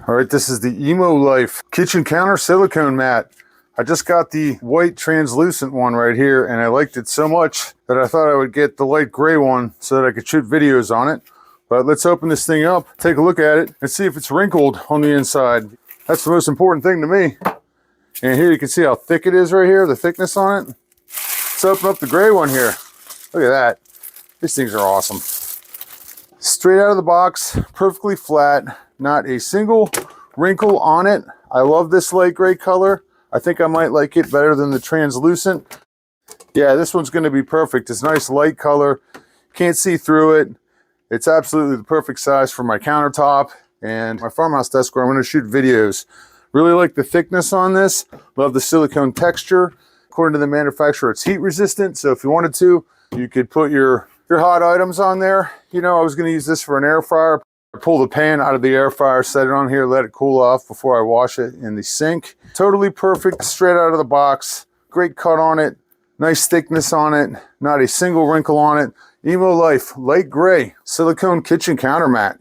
All right, this is the emolife kitchen counter silicone mat. I just got the white translucent one right here, and I liked it so much that I thought I would get the light gray one so that I could shoot videos on it. But let's open this thing up, take a look at it, and see if it's wrinkled on the inside. That's the most important thing to me. And here you can see how thick it is right here, the thickness on it. Let's open up the gray one here. Look at that. These things are awesome. Straight out of the box, perfectly flat, not a single wrinkle on it. I love this light gray color. I think I might like it better than the translucent. Yeah, this one's going to be perfect. It's nice light color. Can't see through it. It's absolutely the perfect size for my countertop and my farmhouse desk where I'm going to shoot videos. Really like the thickness on this. Love the silicone texture. According to the manufacturer, it's heat resistant. So if you wanted to, you could put your hot items on there. You know, I was going to use this for an air fryer. Pull the pan out of the air fryer, set it on here, let it cool off before I wash it in the sink. Totally perfect, straight out of the box. Great cut on it, nice thickness on it, not a single wrinkle on it. emolife light gray silicone kitchen counter mat.